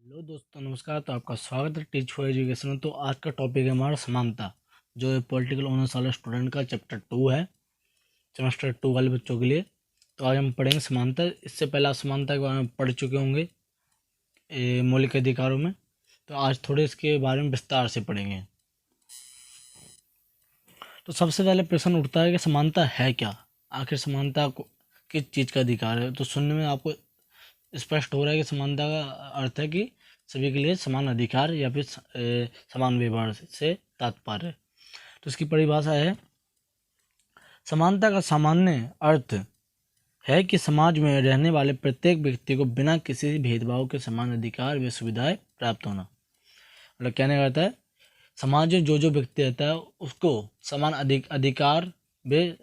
Hello दोस्तों, नमस्कार। तो आपका स्वागत है टीच फॉर एजुकेशन में। तो आज का टॉपिक है हमारा समानता, जो है पॉलिटिकल ऑनर्स वाले स्टूडेंट का चैप्टर 2 है, सेमेस्टर 2 वाले बच्चों के लिए। तो आज हम पढ़ेंगे समानता। इससे पहले आप समानता के बारे में पढ़ चुके होंगे मौलिक अधिकारों में। तो आज थोड़े इसके बारे में विस्तार से पढ़ेंगे। तो सबसे पहले प्रश्न उठता है कि समानता है क्या। आखिर समानता को किस चीज़ का अधिकार है। तो सुनने में आपको स्पष्ट हो रहा है कि समानता का अर्थ है कि सभी के लिए समान अधिकार या फिर समान व्यवहार से तात्पर्य। तो इसकी परिभाषा है, समानता का सामान्य अर्थ है कि समाज में रहने वाले प्रत्येक व्यक्ति को बिना किसी भेदभाव के समान अधिकार व सुविधाएं प्राप्त होना। मतलब कहने का अर्थ है, समाज में जो जो व्यक्ति रहता है उसको समान अधिकार व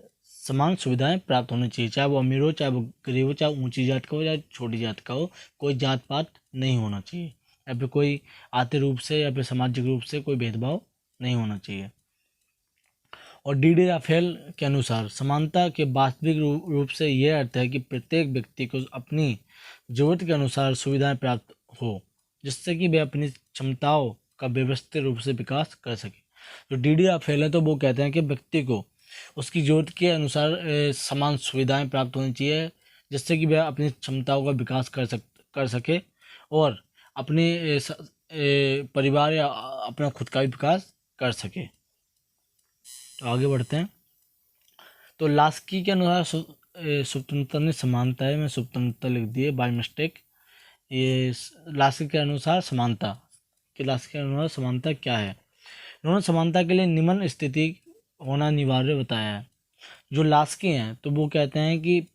समान सुविधाएं प्राप्त होनी चाहिए। चाहे वो अमीर हो, चाहे वो गरीब हो, चाहे ऊंची जात का हो, चाहे छोटी जात का हो। कोई जात पात नहीं होना चाहिए, या फिर कोई आर्थिक रूप से या फिर सामाजिक रूप से कोई भेदभाव नहीं होना चाहिए। और डी राफेल के अनुसार समानता के वास्तविक रूप से यह अर्थ है कि प्रत्येक व्यक्ति को अपनी जरूरत के अनुसार सुविधाएं प्राप्त हो, जिससे कि वे अपनी क्षमताओं का व्यवस्थित रूप से विकास कर सके। जो डी राफेल है, तो वो कहते हैं कि व्यक्ति को उसकी जरूरत के अनुसार समान सुविधाएं प्राप्त होनी चाहिए, जिससे कि वह अपनी क्षमताओं का विकास कर सके और अपने परिवार या अपना खुद का भी विकास कर सके। तो आगे बढ़ते हैं। तो लास्की के अनुसार स्वतंत्रता ने समानता है, मैं स्वतंत्रता लिख दिए बाय मिस्टेक। ये लास्की के अनुसार समानता क्या है। उन्होंने समानता के लिए निम्न स्थिति होना अनिवार्य बताया है। जो लास्की हैं, तो वो कहते हैं कि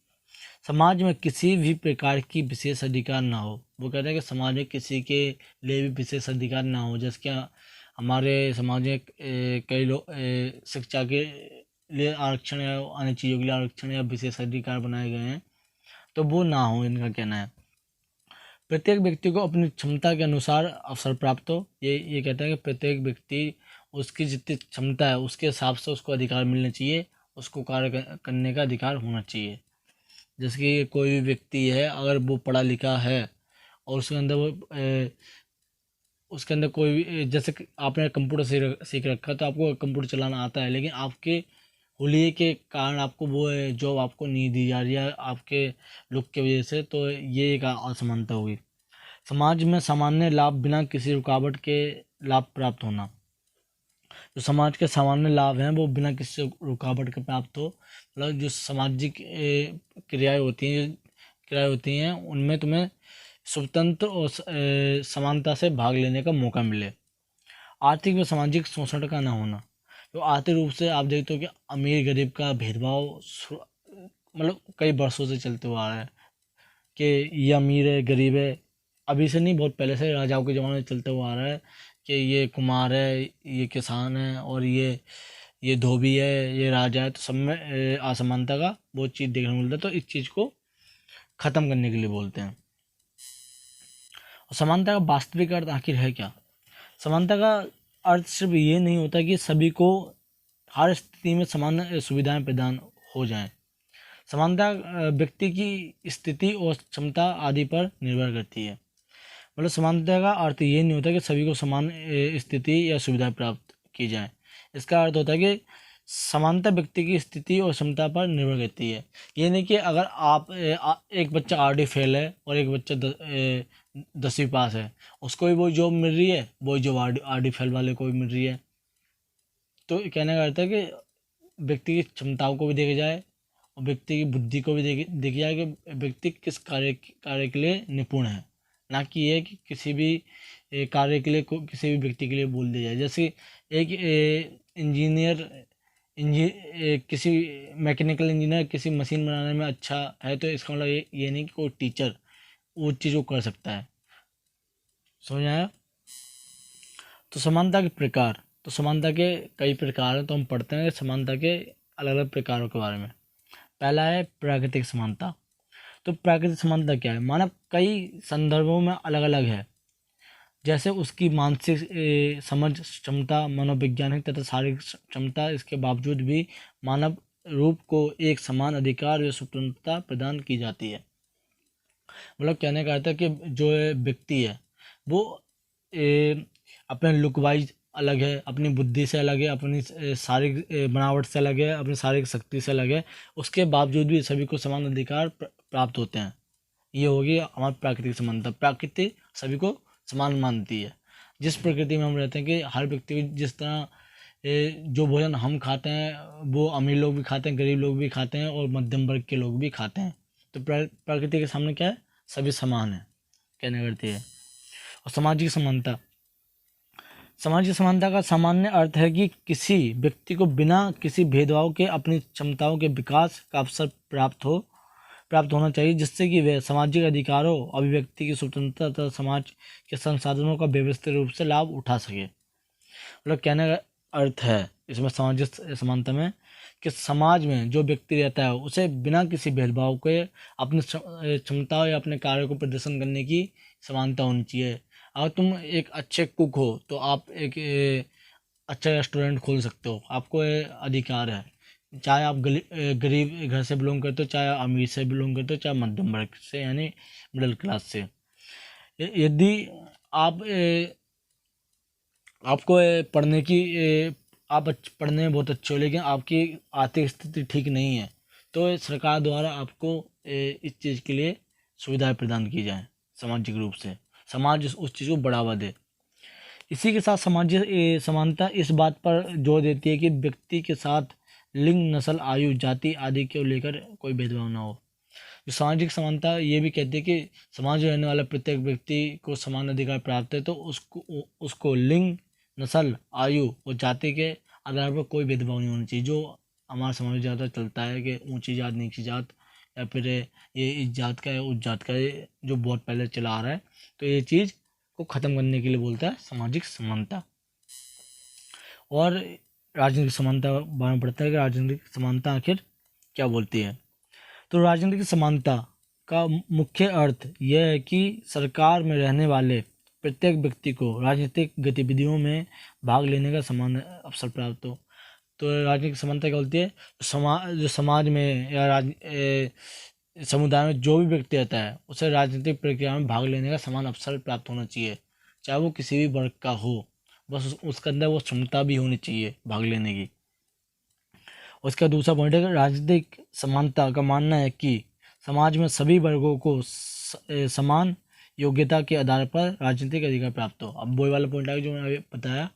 समाज में किसी भी प्रकार की विशेष अधिकार ना हो। वो कहते हैं कि समाज में किसी के लिए भी विशेष अधिकार ना हो। जैसे कि हमारे समाज में कई लोग शिक्षा के लिए आरक्षण या अन्य चीज़ों के लिए आरक्षण या विशेष अधिकार बनाए गए हैं, तो वो ना हो। इनका कहना है प्रत्येक व्यक्ति को अपनी क्षमता के अनुसार अवसर प्राप्त हो। ये कहता है कि प्रत्येक व्यक्ति उसकी जितनी क्षमता है उसके हिसाब से उसको अधिकार मिलने चाहिए, उसको कार्य करने का अधिकार होना चाहिए। जैसे कि कोई भी व्यक्ति है, अगर वो पढ़ा लिखा है और उसके अंदर कोई भी, जैसे कि आपने कंप्यूटर सीख रखा, तो आपको कंप्यूटर चलाना आता है, लेकिन आपके हुलिये के कारण आपको वो जॉब आपको नहीं दी जा रही है आपके लुक की वजह से, तो ये एक असमानता होगी। समाज में सामान्य लाभ बिना किसी रुकावट के लाभ प्राप्त होना। जो समाज के सामान्य लाभ हैं वो बिना किसी रुकावट के प्राप्त हो। मतलब जो सामाजिक क्रियाएं होती हैं उनमें तुम्हें स्वतंत्र और समानता से भाग लेने का मौका मिले। आर्थिक व सामाजिक शोषण का न होना। तो आर्थिक रूप से आप देखते हो कि अमीर गरीब का भेदभाव मतलब कई वर्षों से चलते हुआ आ रहा है कि ये अमीर है गरीब है। अभी से नहीं, बहुत पहले से राजाओं के ज़माने में चलते हुआ आ रहा है कि ये कुमार है, ये किसान है, और ये धोबी है, ये राजा है। तो सब में असमानता का बहुत चीज़ देखने को मिलता है। तो इस चीज़ को ख़त्म करने के लिए बोलते हैं। और समानता का वास्तविक अर्थ आखिर है क्या। समानता का अर्थ सिर्फ ये नहीं होता कि सभी को हर स्थिति में समान सुविधाएं प्रदान हो जाएं। समानता व्यक्ति की स्थिति और क्षमता आदि पर निर्भर करती है। मतलब समानता का अर्थ ये नहीं होता कि सभी को समान स्थिति या सुविधा प्राप्त की जाए। इसका अर्थ होता है कि समानता व्यक्ति की स्थिति और क्षमता पर निर्भर करती है। ये नहीं कि अगर आप एक बच्चा आरडी फेल है और एक बच्चा 10वीं पास है, उसको भी वही जॉब मिल रही है, वही जॉब आरडी फेल वाले को भी मिल रही है। तो कहने का अर्थ है कि व्यक्ति की क्षमताओं को भी देखा जाए और व्यक्ति की बुद्धि को भी देखी जाए कि व्यक्ति किस कार्य के लिए निपुण है, ना कि ये कि किसी भी कार्य के लिए किसी भी व्यक्ति के लिए बोल दिया जाए। जैसे एक किसी मैकेनिकल इंजीनियर किसी मशीन बनाने में अच्छा है, तो इसका मतलब ये नहीं कि कोई टीचर वो चीज़ को कर सकता है। समझ आया। तो समानता के प्रकार। तो समानता के कई प्रकार हैं, तो हम पढ़ते हैं समानता के अलग अलग प्रकारों के बारे में। पहला है प्राकृतिक समानता। तो प्राकृतिक समानता क्या है। मानव कई संदर्भों में अलग अलग है, जैसे उसकी मानसिक समझ क्षमता, मनोवैज्ञानिक तथा शारीरिक क्षमता। इसके बावजूद भी मानव रूप को एक समान अधिकार या स्वतंत्रता प्रदान की जाती है। मतलब कहने का अर्थ है कि जो व्यक्ति है, वो अपने लुक वाइज अलग है, अपनी बुद्धि से अलग है, अपनी शारीरिक बनावट से अलग है, अपनी शारीरिक शक्ति से अलग है, उसके बावजूद भी सभी को समान अधिकार प्राप्त होते हैं। ये होगी हमारी प्राकृतिक समानता। प्रकृति सभी को समान मानती है। जिस प्रकृति में हम रहते हैं कि हर व्यक्ति को जिस तरह जो भोजन हम खाते हैं वो अमीर लोग भी खाते हैं, गरीब लोग भी खाते हैं और मध्यम वर्ग के लोग भी खाते हैं। तो प्रकृति के सामने क्या है, सभी समान है, कहने करती है। और सामाजिक समानता, सामाजिक समानता का सामान्य अर्थ है कि किसी व्यक्ति को बिना किसी भेदभाव के अपनी क्षमताओं के विकास का अवसर प्राप्त होना चाहिए, जिससे कि वह सामाजिक अधिकारों, अभिव्यक्ति की स्वतंत्रता तथा समाज के संसाधनों का व्यवस्थित रूप से लाभ उठा सके। मतलब कहने का अर्थ है इसमें सामाजिक समानता में कि समाज में जो व्यक्ति रहता है उसे बिना किसी भेदभाव के अपनी क्षमताओं या अपने कार्य को प्रदर्शन करने की समानता होनी चाहिए। अगर तुम एक अच्छे कुक हो तो आप एक अच्छा रेस्टोरेंट खोल सकते हो, आपको ये अधिकार है। चाहे आप गरीब घर से बिलोंग करते हो, चाहे अमीर से बिलोंग करते हो, चाहे मध्यम वर्ग से यानी मिडिल क्लास से। यदि आप आपको पढ़ने की आप पढ़ने में बहुत अच्छे हो लेकिन आपकी आर्थिक स्थिति ठीक नहीं है, तो सरकार द्वारा आपको इस चीज़ के लिए सुविधाएं प्रदान की जाएं सामाजिक रूप से, समाज उस चीज़ को बढ़ावा दे। इसी के साथ सामाजिक समानता इस बात पर जोर देती है कि व्यक्ति के साथ लिंग, नस्ल, आयु, जाति आदि को लेकर कोई भेदभाव ना हो। जो सामाजिक समानता ये भी कहती है कि समाज में रहने वाला प्रत्येक व्यक्ति को समान अधिकार प्राप्त है, तो उसको लिंग, नस्ल, आयु और जाति के आधार पर कोई भेदभाव नहीं होना चाहिए। जो हमारे समाज में ज़्यादा चलता है कि ऊंची जात, नीची जात, या फिर ये इस जात का है, उस जात का है, जो बहुत पहले चला आ रहा है, तो ये चीज़ को ख़त्म करने के लिए बोलता है सामाजिक समानता। और राजनीतिक समानता बारे में पढ़ता है कि राजनीतिक समानता आखिर क्या बोलती है। तो राजनीतिक समानता का मुख्य अर्थ यह है कि सरकार में रहने वाले प्रत्येक व्यक्ति को राजनीतिक गतिविधियों में भाग लेने का समान अवसर प्राप्त हो। तो राजनीतिक समानता क्या बोलती है, जो समाज में या समुदाय में जो भी व्यक्ति रहता है उसे राजनीतिक प्रक्रिया में भाग लेने का समान अवसर प्राप्त होना चाहिए, चाहे वो किसी भी वर्ग का हो, बस उसके अंदर वो क्षमता भी होनी चाहिए भाग लेने की। उसका दूसरा पॉइंट है कि राजनीतिक समानता का मानना है कि समाज में सभी वर्गों को समान योग्यता के आधार पर राजनीतिक अधिकार प्राप्त हो। अब वही वाला पॉइंट है जो मैंने अभी बताया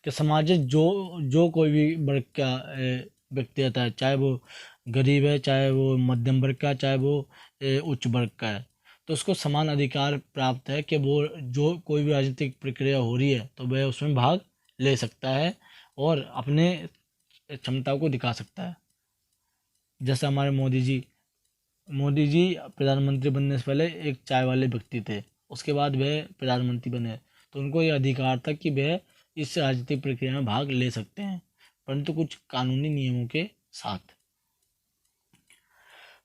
कि समाज में जो कोई भी वर्ग का व्यक्ति रहता है, चाहे वो गरीब है, चाहे वो मध्यम वर्ग का, चाहे वो उच्च वर्ग का है, तो उसको समान अधिकार प्राप्त है कि वो जो कोई भी राजनीतिक प्रक्रिया हो रही है तो वह उसमें भाग ले सकता है और अपने क्षमता को दिखा सकता है। जैसे हमारे मोदी जी प्रधानमंत्री बनने से पहले एक चाय वाले व्यक्ति थे, उसके बाद वह प्रधानमंत्री बने, तो उनको ये अधिकार था कि वह इस राजनीतिक प्रक्रिया में भाग ले सकते हैं, परंतु कुछ कानूनी नियमों के साथ।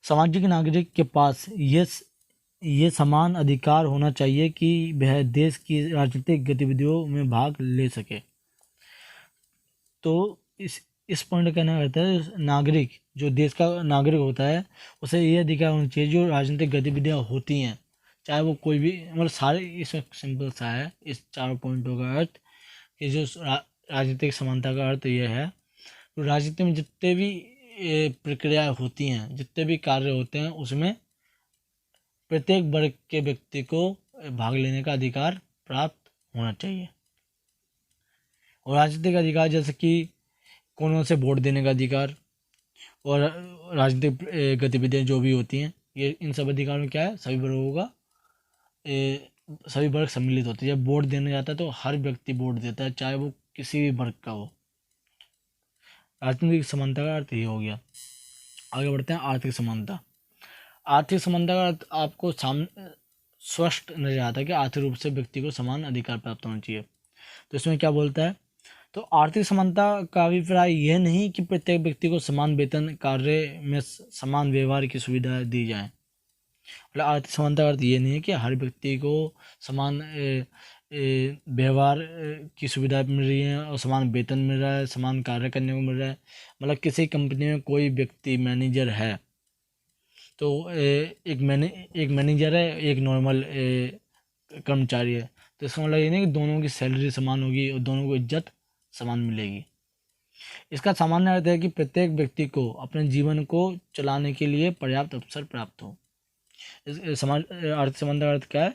सामाजिक नागरिक के पास ये समान अधिकार होना चाहिए कि वह देश की राजनीतिक गतिविधियों में भाग ले सके। तो इस पॉइंट का कहना रहता है नागरिक, जो देश का नागरिक होता है उसे ये अधिकार होना चाहिए जो राजनीतिक गतिविधियाँ होती हैं, चाहे वो कोई भी, मतलब सारे, इसमें सिंपल सा है इस चारों पॉइंटों का अर्थ कि जो राजनीतिक समानता का अर्थ यह है, तो राजनीति में जितने भी प्रक्रियाएं होती हैं, जितने भी कार्य होते हैं, उसमें प्रत्येक वर्ग के व्यक्ति को भाग लेने का अधिकार प्राप्त होना चाहिए। और राजनीतिक अधिकार जैसे कि कौन से वोट देने का अधिकार और राजनीतिक गतिविधियाँ जो भी होती हैं, ये इन सब अधिकारों में क्या है, सभी वर्गों का सभी वर्ग सम्मिलित होते हैं। जब वोट देने जाता है तो हर व्यक्ति वोट देता है, चाहे वो किसी भी वर्ग का हो। राजनीतिक समानता का अर्थ ये हो गया। आगे बढ़ते हैं आर्थिक समानता। आर्थिक समानता का अर्थ आपको स्पष्ट नजर आता है कि आर्थिक रूप से व्यक्ति को समान अधिकार प्राप्त होना चाहिए। तो इसमें क्या बोलता है, तो आर्थिक समानता का अभिप्राय यह नहीं कि प्रत्येक व्यक्ति को समान वेतन, कार्य में समान व्यवहार की सुविधा दी जाए। मतलब आर्थिक समानता का अर्थ ये नहीं है कि हर व्यक्ति को समान व्यवहार की सुविधा मिल रही है और समान वेतन मिल रहा है, समान कार्य करने को मिल रहा है। मतलब किसी कंपनी में कोई व्यक्ति मैनेजर है तो एक मैनेजर है, एक नॉर्मल कर्मचारी है, तो इसका मतलब ये नहीं कि दोनों की सैलरी समान होगी और दोनों को इज्जत समान मिलेगी। इसका सामान्य अर्थ है कि प्रत्येक व्यक्ति को अपने जीवन को चलाने के लिए पर्याप्त अवसर प्राप्त हो। इस समाज अर्थ संबंध का अर्थ क्या है?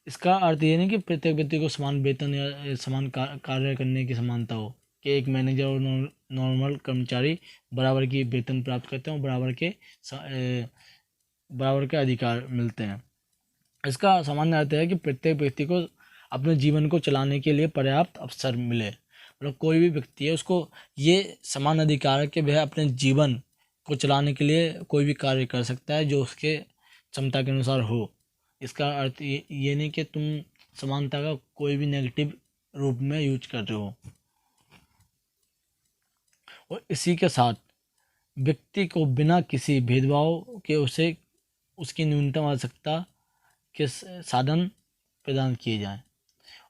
इसका अर्थ ये नहीं कि प्रत्येक व्यक्ति को समान वेतन या समान कार्य करने की समानता हो, कि एक मैनेजर और नॉर्मल कर्मचारी बराबर की वेतन प्राप्त करते हैं और बराबर के अधिकार मिलते हैं। इसका सामान्य अर्थ है कि प्रत्येक व्यक्ति को अपने जीवन को चलाने के लिए पर्याप्त अवसर मिले। मतलब कोई भी व्यक्ति है उसको ये समान अधिकार है कि वह अपने जीवन को चलाने के लिए कोई भी कार्य कर सकता है जो उसके क्षमता के अनुसार हो। इसका अर्थ ये नहीं कि तुम समानता का कोई भी नेगेटिव रूप में यूज कर रहे हो। और इसी के साथ व्यक्ति को बिना किसी भेदभाव के उसे उसकी न्यूनतम आवश्यकता के साधन प्रदान किए जाएं।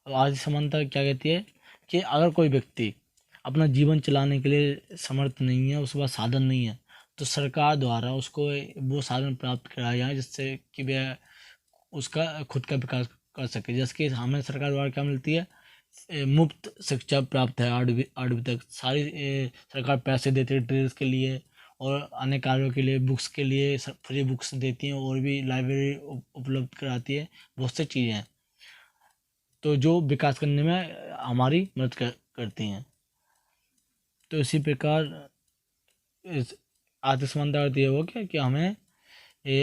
और आर्थिक समानता क्या कहती है कि अगर कोई व्यक्ति अपना जीवन चलाने के लिए समर्थ नहीं है, उसके पास साधन नहीं है, तो सरकार द्वारा उसको वो साधन प्राप्त कराए जाए जिससे कि वह उसका खुद का विकास कर सके। जैसे कि हमें सरकार द्वारा क्या मिलती है, मुफ्त शिक्षा प्राप्त है 8वीं तक। सारी सरकार पैसे देती है ड्रेस के लिए और अन्य कार्यों के लिए, बुक्स के लिए फ्री बुक्स देती हैं और भी लाइब्रेरी उपलब्ध कराती है, बहुत सी चीज़ें हैं तो जो विकास करने में हमारी मदद करती हैं। तो इसी प्रकार इस आर्थिक समानता का अर्थ ये हो क्या कि हमें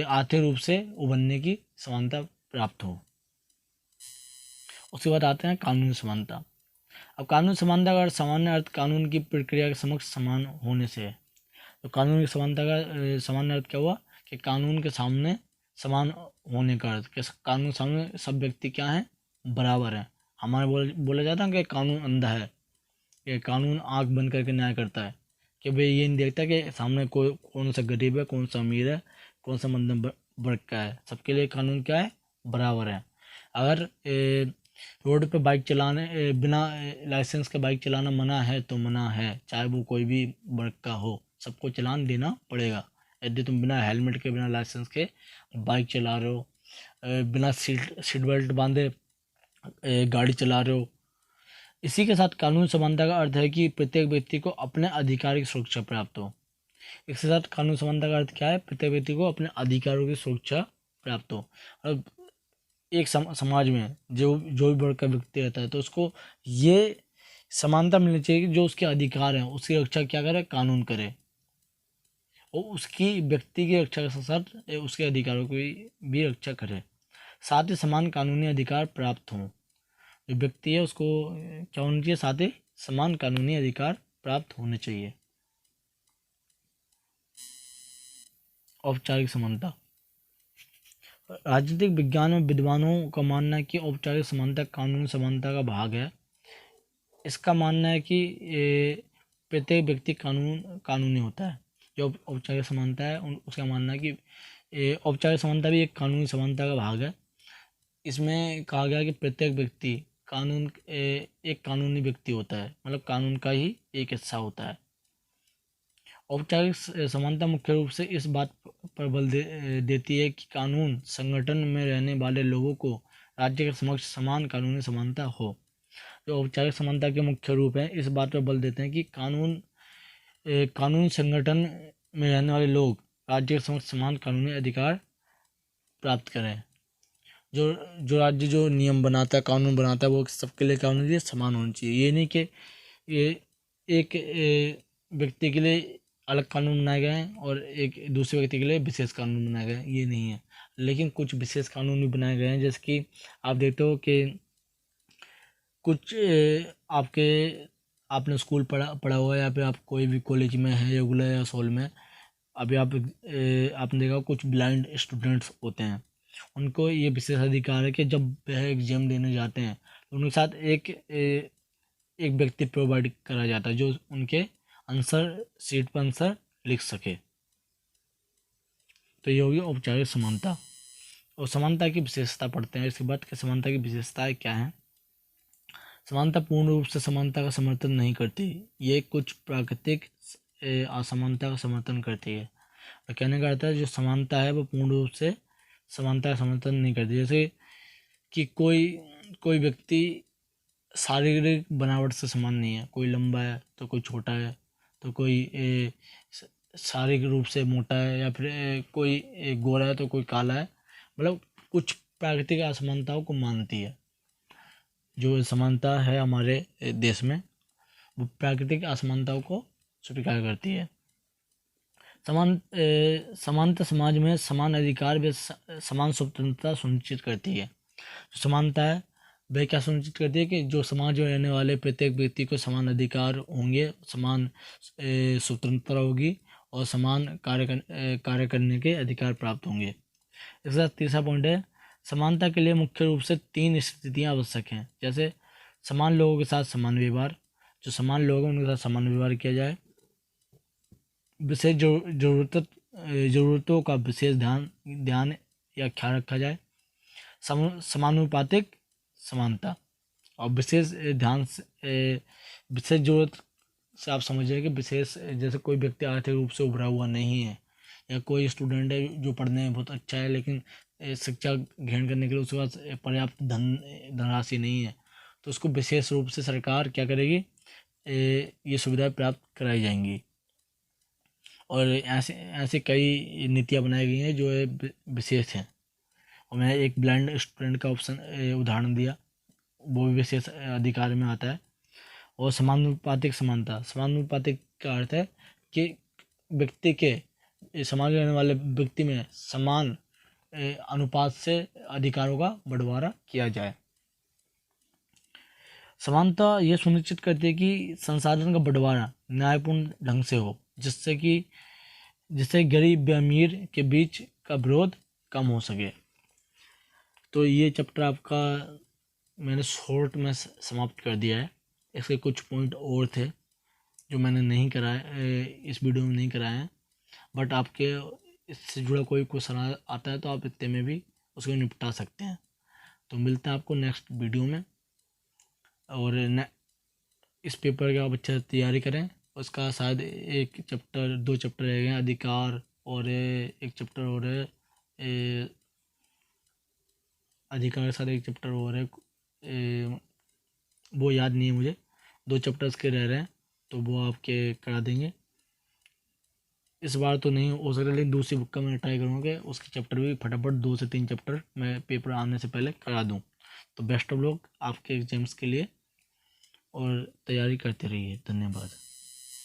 आर्थिक रूप से उभरने की समानता प्राप्त हो। उसके बाद आते हैं कानूनी समानता। अब कानूनी समानता का सामान्य अर्थ कानून की प्रक्रिया के समक्ष समान होने से है। तो कानूनी समानता का सामान्य अर्थ क्या हुआ कि कानून के सामने समान होने का अर्थ कि कानून के सामने सब व्यक्ति क्या हैं, बराबर हैं। हमारे बोला जाता है कि कानून अंधा है, कि कानून आंख बंद करके न्याय करता है, कि भाई ये नहीं देखता कि सामने कौन सा गरीब है, कौन सा अमीर है, कौन सा मध्यम वर्ग का है। सबके लिए कानून क्या है, बराबर है। अगर रोड पे बाइक चलाने बिना लाइसेंस के बाइक चलाना मना है तो मना है, चाहे वो कोई भी वर्ग का हो, सबको चालान देना पड़ेगा। यदि तुम बिना हेलमेट के, बिना लाइसेंस के बाइक चला रहे हो, बिना सीट बेल्ट बांधे गाड़ी चला रहे हो। इसी के साथ कानूनी समानता का अर्थ है कि प्रत्येक व्यक्ति को अपने अधिकार की सुरक्षा प्राप्त हो। इसके साथ कानूनी समानता का अर्थ क्या है, प्रत्येक व्यक्ति को अपने अधिकारों की सुरक्षा प्राप्त हो। और एक समाज में जो भी वर्ग का व्यक्ति रहता है तो उसको ये समानता मिलनी चाहिए कि जो उसके अधिकार हैं उसकी रक्षा क्या करे, कानून करे, और उसकी व्यक्ति की रक्षा के साथ साथ उसके अधिकारों की भी रक्षा करे। साथ ही समान कानूनी अधिकार प्राप्त हों। जो व्यक्ति है उसको क्या होना चाहिए, साथ ही समान कानूनी अधिकार प्राप्त होने चाहिए। औपचारिक समानता। राजनीतिक विज्ञान में विद्वानों का मानना है कि औपचारिक समानता कानूनी समानता का भाग है। इसका मानना है कि प्रत्येक व्यक्ति कानूनी होता है। जो औपचारिक समानता है उसका मानना है कि औपचारिक समानता भी एक कानूनी समानता का भाग है। इसमें कहा गया कि प्रत्येक व्यक्ति एक कानूनी व्यक्ति होता है, मतलब कानून का ही एक हिस्सा होता है। औपचारिक समानता मुख्य रूप से इस बात पर बल देती है कि कानून संगठन में रहने वाले लोगों को राज्य के समक्ष समान कानूनी समानता हो। जो औपचारिक समानता के मुख्य रूप हैं इस बात पर बल देते हैं कि कानून संगठन में रहने वाले लोग राज्य के समक्ष समान कानूनी अधिकार प्राप्त करें। जो राज्य जो नियम बनाता है, कानून बनाता है, वो सबके लिए कानून लिए समान होना चाहिए। ये नहीं कि ये एक व्यक्ति के लिए अलग कानून बनाए गए हैं और एक दूसरे व्यक्ति के लिए विशेष कानून बनाए गए हैं, ये नहीं है। लेकिन कुछ विशेष कानून भी बनाए गए हैं, जैसे कि आप देखते हो कि कुछ आपने स्कूल पढ़ा हुआ है या फिर आप कोई भी कॉलेज में है, रेगुलर या सोल में, अभी आपने देखा कुछ ब्लाइंड स्टूडेंट्स होते हैं, उनको ये विशेष अधिकार है कि जब वह एग्जाम देने जाते हैं तो उनके साथ एक व्यक्ति प्रोवाइड करा जाता है जो उनके आंसर शीट पर आंसर लिख सके। तो ये होगी औपचारिक समानता। और समानता की विशेषता पढ़ते हैं इसके बाद कि समानता की विशेषताएं क्या हैं। समानता पूर्ण रूप से समानता का समर्थन नहीं करती, ये कुछ प्राकृतिक असमानता का समर्थन करती है। और कहने का अर्थ है जो समानता है वो पूर्ण रूप से समानता का समर्थन नहीं करती। जैसे कि कोई कोई व्यक्ति शारीरिक बनावट से समान नहीं है। कोई लंबा है तो कोई छोटा है, तो कोई शारीरिक रूप से मोटा है, या फिर कोई गोरा है तो कोई काला है। मतलब कुछ प्राकृतिक असमानताओं को मानती है। जो समानता है हमारे देश में, वो प्राकृतिक असमानताओं को स्वीकार करती है। समानता समाज में समान अधिकार व समान स्वतंत्रता सुनिश्चित करती है। समानता है वह क्या सुनिश्चित करती है कि जो समाज में रहने वाले प्रत्येक व्यक्ति को समान अधिकार होंगे, समान स्वतंत्रता होगी और समान कार्य करने के अधिकार प्राप्त होंगे। इसके साथ तीसरा पॉइंट है, समानता के लिए मुख्य रूप से 3 स्थितियां आवश्यक हैं। जैसे समान लोगों के साथ समान व्यवहार, जो समान लोग हैं उनके साथ समान व्यवहार किया जाए। विशेष जरूरतों का विशेष ध्यान या ख्याल रखा जाए। समानुपातिक समानता और विशेष ध्यान से विशेष जरूरत से आप समझिए कि विशेष, जैसे कोई व्यक्ति आर्थिक रूप से उभरा हुआ नहीं है, या कोई स्टूडेंट है जो पढ़ने में बहुत अच्छा है लेकिन शिक्षा ग्रहण करने के लिए उसके पास पर्याप्त धनराशि नहीं है, तो उसको विशेष रूप से सरकार क्या करेगी, ये सुविधाएं प्राप्त कराई जाएंगी। और ऐसे ऐसे कई नीतियाँ बनाई गई हैं जो विशेष हैं। और मैं एक ब्लाइंड स्टूडेंट का उदाहरण दिया, वो भी विशेष अधिकार में आता है। और समानुपातिक समानुपातिक का अर्थ है कि व्यक्ति के समाज में रहने वाले व्यक्ति में समान अनुपात से अधिकारों का बंटवारा किया जाए। समानता यह सुनिश्चित करती है कि संसाधन का बंटवारा न्यायपूर्ण ढंग से हो, जिससे गरीब व अमीर के बीच का विरोध कम हो सके। तो ये चैप्टर आपका मैंने शॉर्ट में समाप्त कर दिया है। इसके कुछ पॉइंट और थे जो मैंने नहीं कराए, इस वीडियो में नहीं कराए हैं, बट आपके इससे जुड़ा कोई क्वेश्चन आता है तो आप इतने में भी उसको निपटा सकते हैं। तो मिलते हैं आपको नेक्स्ट वीडियो में। और इस पेपर की आप अच्छे से तैयारी करें। उसका शायद 2 चैप्टर रह गए, अधिकार, और एक चैप्टर और है अधिकार के साथ एक चैप्टर और है, वो याद नहीं है मुझे। 2 चैप्टर्स के रह रहे हैं तो वो आपके करा देंगे। इस बार तो नहीं हो सकता, लेकिन दूसरी बुक का मैं ट्राई करूँगा उसके चैप्टर भी फटाफट 2 से 3 चैप्टर मैं पेपर आने से पहले करा दूँ। तो बेस्ट ऑफ लक आपके एग्जाम्स के लिए, और तैयारी करते रहिए। धन्यवाद।